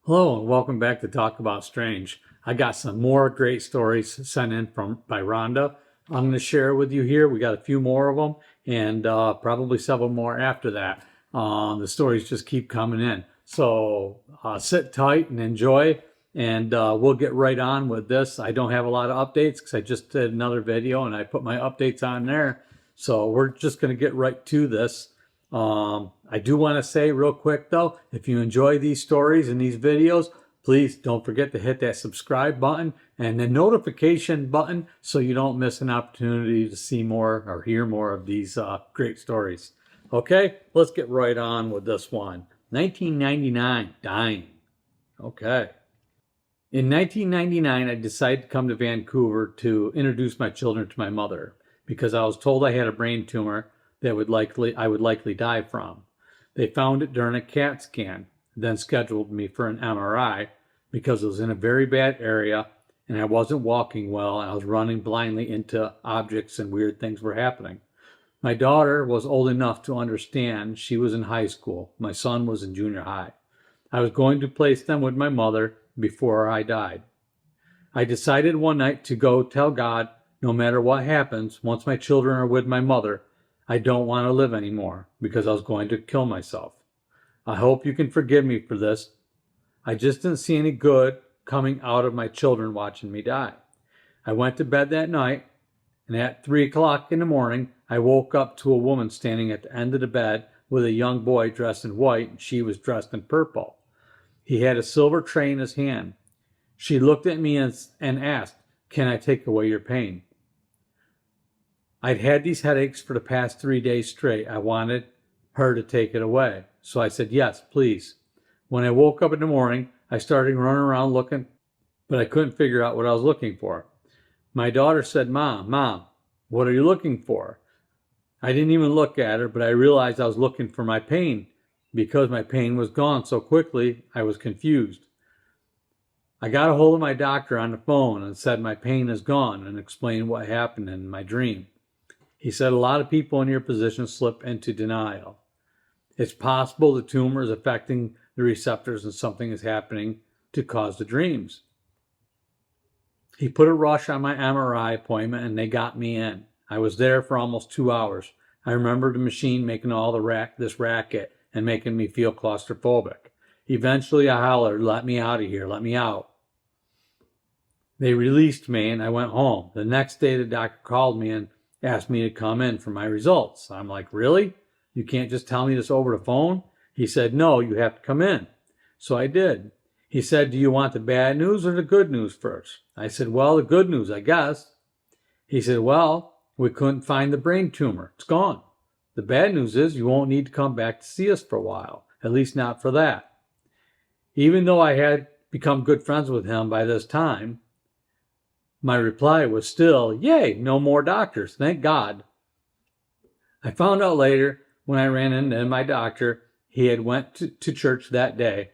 Hello and welcome back to Talk About Strange. I got some more great stories sent in by Rhonda. I'm going to share with you here. We got a few more of them and probably several more after that. The stories just keep coming in. So sit tight and enjoy, and we'll get right on with this. I don't have a lot of updates because I just did another video and I put my updates on there. So we're just going to get right to this. I do want to say real quick though, if you enjoy these stories and these videos, please don't forget to hit that subscribe button and the notification button so you don't miss an opportunity to see more or hear more of these great stories. Okay, let's get right on with this one. 1999, dying. Okay. In 1999, I decided to come to Vancouver to introduce my children to my mother because I was told I had a brain tumor that I would likely die from. They found it during a CAT scan, then scheduled me for an MRI because it was in a very bad area and I wasn't walking well and I was running blindly into objects and weird things were happening. My daughter was old enough to understand. She was in high school. My son was in junior high. I was going to place them with my mother before I died. I decided one night to go tell God, no matter what happens, once my children are with my mother, I don't want to live anymore because I was going to kill myself. I hope you can forgive me for this. I just didn't see any good coming out of my children watching me die. I went to bed that night, and at 3 o'clock in the morning, I woke up to a woman standing at the end of the bed with a young boy dressed in white, and she was dressed in purple. He had a silver tray in his hand. She looked at me and asked, "Can I take away your pain?" I'd had these headaches for the past 3 days straight. I wanted her to take it away. So I said, "Yes, please." When I woke up in the morning, I started running around looking, but I couldn't figure out what I was looking for. My daughter said, Mom, what are you looking for?" I didn't even look at her, but I realized I was looking for my pain. Because my pain was gone so quickly, I was confused. I got a hold of my doctor on the phone and said my pain is gone and explained what happened in my dream. He said a lot of people in your position slip into denial. It's possible the tumor is affecting the receptors and something is happening to cause the dreams. He put a rush on my MRI appointment and they got me in. I was there for almost 2 hours. I remember the machine making all this racket and making me feel claustrophobic. Eventually I hollered, "Let me out of here, let me out." They released me and I went home. The next day the doctor called me and asked me to come in for my results. I'm like, "Really? You can't just tell me this over the phone?" He said, "No, you have to come in." So I did. He said, "Do you want the bad news or the good news first?" I said, "Well, the good news, I guess." He said, "Well, we couldn't find the brain tumor. It's gone. The bad news is you won't need to come back to see us for a while, at least not for that." Even though I had become good friends with him by this time, my reply was still, "Yay, no more doctors, thank God." I found out later when I ran into my doctor, he had went to church that day.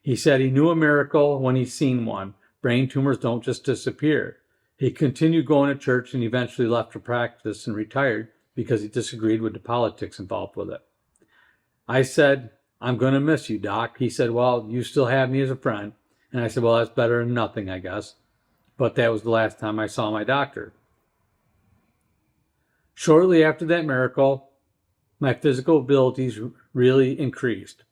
He said he knew a miracle when he seen one. Brain tumors don't just disappear. He continued going to church and eventually left the practice and retired because he disagreed with the politics involved with it. I said, "I'm going to miss you, Doc." He said, "Well, you still have me as a friend." And I said, "Well, that's better than nothing, I guess." But that was the last time I saw my doctor. Shortly after that miracle, my physical abilities really increased.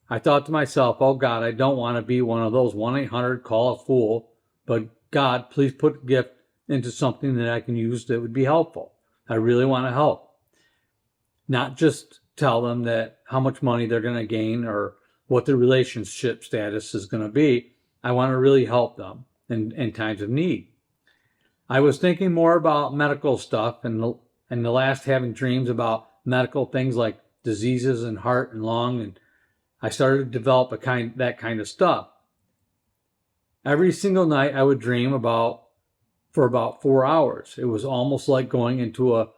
I thought to myself, "Oh God, I don't want to be one of those 1-800 call a fool, but God, please put a gift into something that I can use that would be helpful. I really want to help." Not just tell them that how much money they're going to gain or what the relationship status is going to be. I want to really help them in times of need. I was thinking more about medical stuff and the last having dreams about medical things like diseases and heart and lung, and I started to develop that kind of stuff. Every single night I would dream for about 4 hours. It was almost like going into a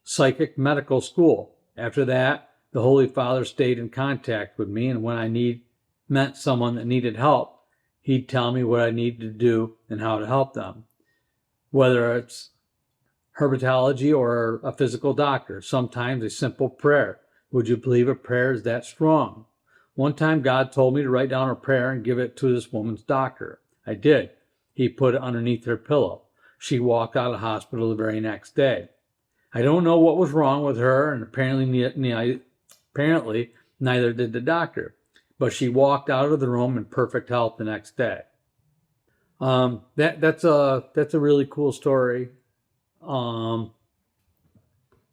psychic medical school. After that, the Holy Father stayed in contact with me, and when I met someone that needed help, he'd tell me what I needed to do and how to help them. Whether it's herpetology or a physical doctor, sometimes a simple prayer. Would you believe a prayer is that strong? One time God told me to write down a prayer and give it to this woman's doctor. I did. He put it underneath her pillow. She walked out of the hospital the very next day. I don't know what was wrong with her, and apparently neither did the doctor. But she walked out of the room in perfect health the next day. That's a really cool story.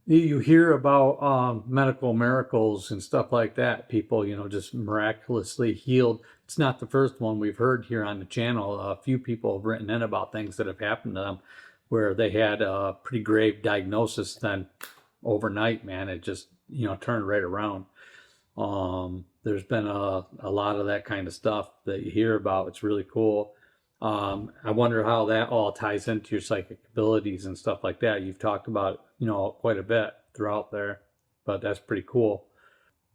You hear about medical miracles and stuff like that. People, just miraculously healed. It's not the first one we've heard here on the channel. A few people have written in about things that have happened to them where they had a pretty grave diagnosis, then overnight, man, it just, turned right around. There's been a lot of that kind of stuff that you hear about. It's really cool. I wonder how that all ties into your psychic abilities and stuff like that. You've talked about, quite a bit throughout there, but that's pretty cool.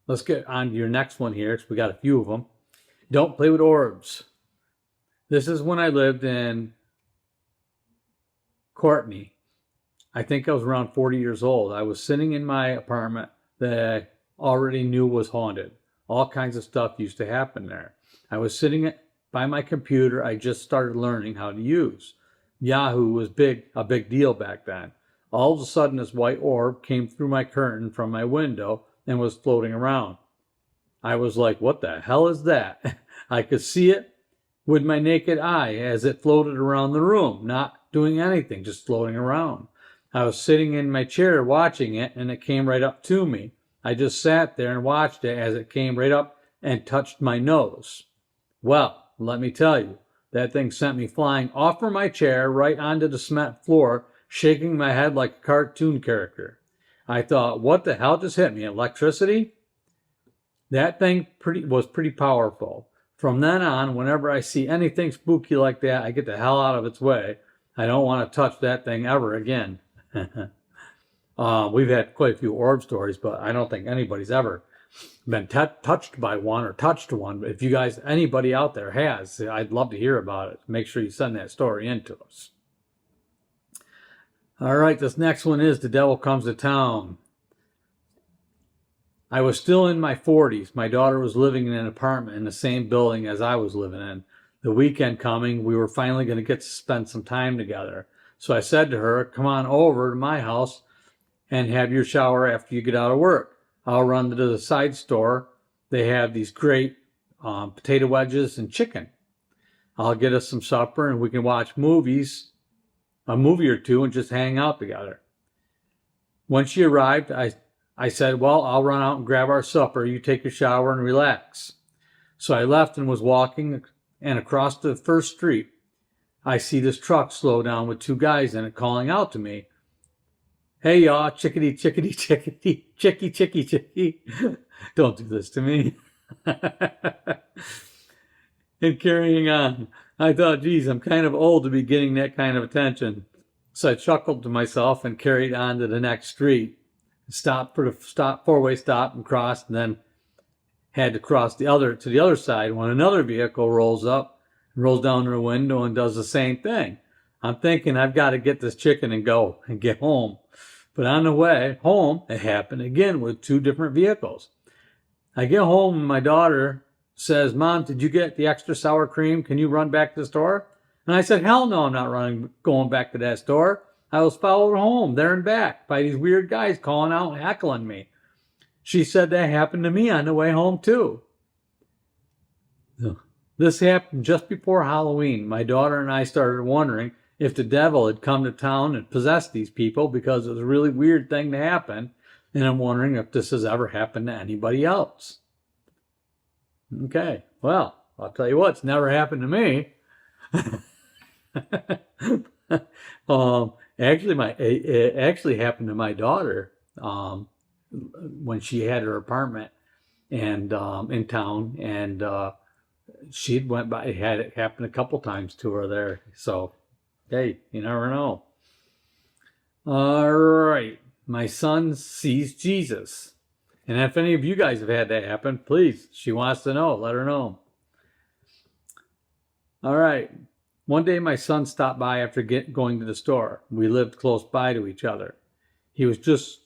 Let's get on to your next one here, because we got a few of them. Don't play with orbs. This is when I lived in Courtney. I think I was around 40 years old. I was sitting in my apartment that I already knew was haunted. All kinds of stuff used to happen there. I was sitting by my computer I just started learning how to use. Yahoo was a big deal back then. All of a sudden, this white orb came through my curtain from my window and was floating around. I was like, what the hell is that? I could see it with my naked eye as it floated around the room, not doing anything, just floating around. I was sitting in my chair watching it, and it came right up to me. I just sat there and watched it as it came right up and touched my nose. Well, let me tell you, that thing sent me flying off from my chair right onto the cement floor, shaking my head like a cartoon character. I thought, what the hell just hit me? Electricity? That thing was pretty powerful. From then on, whenever I see anything spooky like that, I get the hell out of its way. I don't want to touch that thing ever again. We've had quite a few orb stories, but I don't think anybody's ever been touched by one or touched one. If you guys, anybody out there has, I'd love to hear about it. Make sure you send that story in to us. All right, this next one is The Devil Comes to Town. I was still in my 40s. My daughter was living in an apartment in the same building as I was living in. The weekend coming, we were finally going to get to spend some time together. So I said to her, come on over to my house and have your shower after you get out of work. I'll run to the side store. They have these great potato wedges and chicken. I'll get us some supper and we can watch a movie or two, and just hang out together. When she arrived, I said, well, I'll run out and grab our supper. You take a shower and relax. So I left and was walking, and across the first street, I see this truck slow down with two guys in it calling out to me. Hey, y'all, chickadee, chickadee, chickadee, chicky, chicky, chicky. Don't do this to me. And carrying on. I thought, geez, I'm kind of old to be getting that kind of attention. So I chuckled to myself and carried on to the next street. Stopped for the four-way stop and crossed, and then had to cross to the other side when another vehicle rolls down their window and does the same thing. I'm thinking I've got to get this chicken and go and get home. But on the way home, it happened again with two different vehicles. I get home and my daughter says, Mom, did you get the extra sour cream? Can you run back to the store? And I said, hell no, I'm not going back to that store. I was followed home there and back by these weird guys calling out and heckling me. She said that happened to me on the way home too. This happened just before Halloween. My daughter and I started wondering if the devil had come to town and possessed these people because it was a really weird thing to happen. And I'm wondering if this has ever happened to anybody else. Okay, well, I'll tell you what, it's never happened to me. It actually happened to my daughter when she had her apartment and in town, and she went by. It had it happen a couple times to her there. So, hey, you never know. All right, my son sees Jesus. And if any of you guys have had that happen, please, she wants to know. Let her know. All right. One day my son stopped by after going to the store. We lived close by to each other. He was just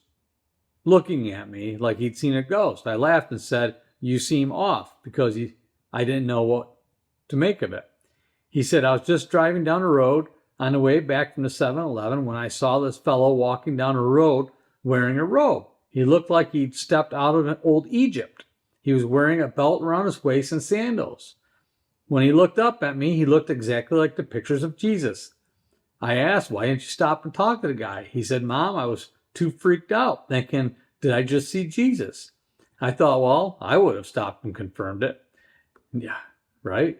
looking at me like he'd seen a ghost. I laughed and said, you seem off, because I didn't know what to make of it. He said, I was just driving down the road on the way back from the 7-Eleven when I saw this fellow walking down the road wearing a robe. He looked like he'd stepped out of an old Egypt. He was wearing a belt around his waist and sandals. When he looked up at me, he looked exactly like the pictures of Jesus. I asked, why didn't you stop and talk to the guy? He said, Mom, I was too freaked out, thinking, did I just see Jesus? I thought, well, I would have stopped and confirmed it. Yeah, right?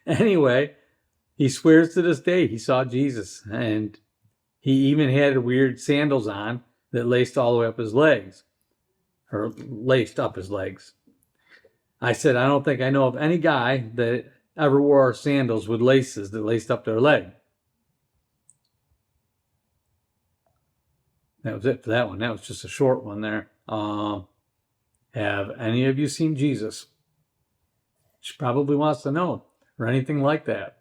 Anyway, he swears to this day he saw Jesus, and he even had weird sandals on that laced all the way up his legs, or laced up his legs. I said, I don't think I know of any guy that ever wore sandals with laces that laced up their leg. That was it for that one. That was just a short one there. Have any of you seen Jesus? She probably wants to know, or anything like that.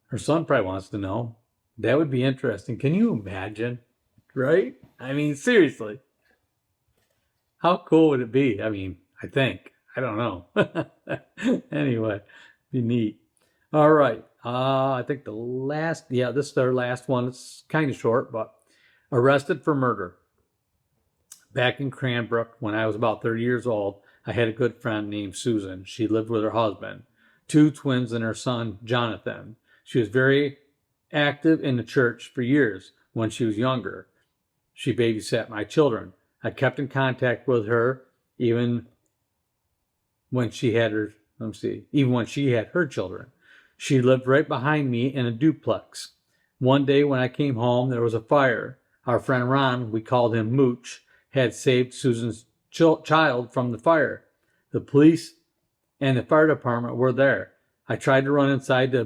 Her son probably wants to know. That would be interesting. Can you imagine? Right? I mean, seriously. How cool would it be? I mean, I think. I don't know. Anyway, be neat. All right. I think this is our last one. It's kind of short, but arrested for murder. Back in Cranbrook, when I was about 30 years old, I had a good friend named Susan. She lived with her husband, 2 twins, and her son, Jonathan. She was very active in the church for years when she was younger. She babysat my children. I kept in contact with her even when she had her children. She lived right behind me in a duplex. One day when I came home, there was a fire. Our friend Ron, we called him Mooch, had saved Susan's child from the fire. The police and the fire department were there. I tried to run inside the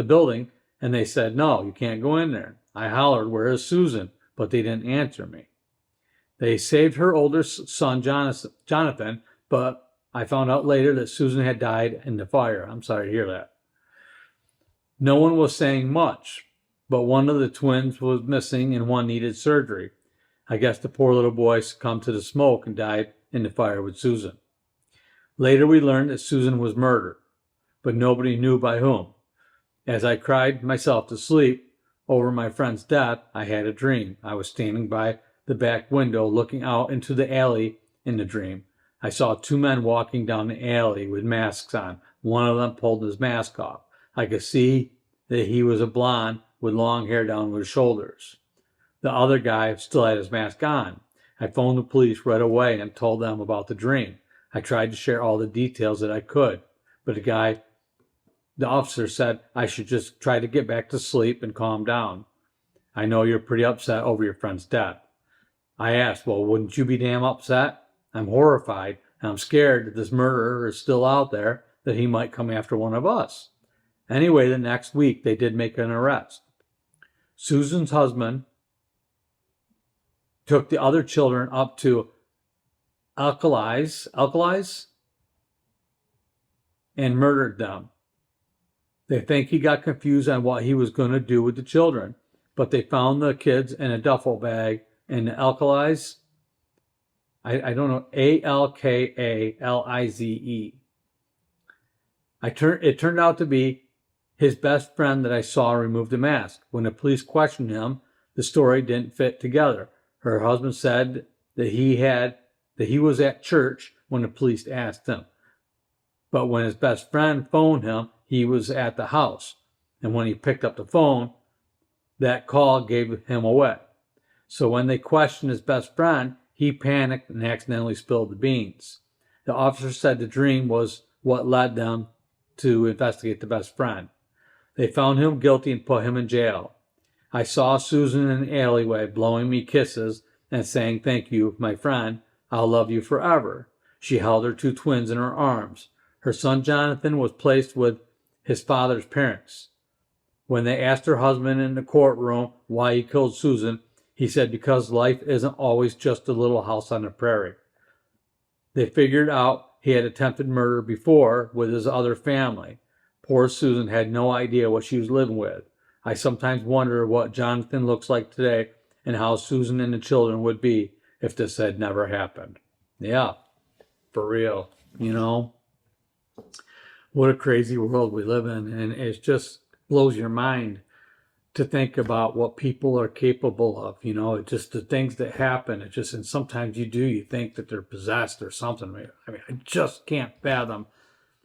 building, and they said, no, you can't go in there. I hollered, where is Susan? But they didn't answer me. They saved her older son, Jonathan, but I found out later that Susan had died in the fire. I'm sorry to hear that. No one was saying much, but one of the twins was missing and one needed surgery. I guess the poor little boy succumbed to the smoke and died in the fire with Susan. Later we learned that Susan was murdered, but nobody knew by whom. As I cried myself to sleep over my friend's death, I had a dream. I was standing by the back window looking out into the alley in the dream. I saw 2 men walking down the alley with masks on. One of them pulled his mask off. I could see that he was a blonde with long hair down to his shoulders. The other guy still had his mask on. I phoned the police right away and told them about the dream. I tried to share all the details that I could, but the officer said I should just try to get back to sleep and calm down. I know you're pretty upset over your friend's death. I asked, well, wouldn't you be damn upset? I'm horrified, and I'm scared that this murderer is still out there, that he might come after one of us. Anyway, the next week, they did make an arrest. Susan's husband took the other children up to Alkali's and murdered them. They think he got confused on what he was going to do with the children, but they found the kids in a duffel bag in the Alkali's. I don't know, Alkalize. It turned out to be his best friend that I saw remove the mask. When the police questioned him, the story didn't fit together. Her husband said that he was at church when the police asked him. But when his best friend phoned him, he was at the house. And when he picked up the phone, that call gave him away. So when they questioned his best friend, he panicked and accidentally spilled the beans. The officer said the dream was what led them to investigate the best friend. They found him guilty and put him in jail. I saw Susan in the alleyway blowing me kisses and saying, thank you, my friend. I'll love you forever. She held her 2 twins in her arms. Her son Jonathan was placed with his father's parents. When they asked her husband in the courtroom why he killed Susan, he said because life isn't always just a little house on the prairie. They figured out he had attempted murder before with his other family. Poor Susan had no idea what she was living with. I sometimes wonder what Jonathan looks like today and how Susan and the children would be. if this had never happened. Yeah, for real. You know, what a crazy world we live in. And it just blows your mind to think about what people are capable of. You know, it just the things that happen. It just, and sometimes you think that they're possessed or something. I mean, I just can't fathom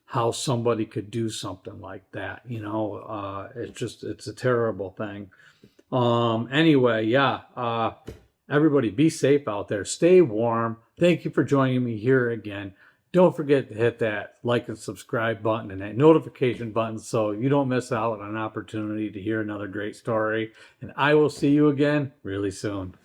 how somebody could do something like that. You know, it's a terrible thing. Anyway, yeah. Everybody be safe out there. Stay warm. Thank you for joining me here again. Don't forget to hit that like and subscribe button and that notification button so you don't miss out on an opportunity to hear another great story. And I will see you again really soon.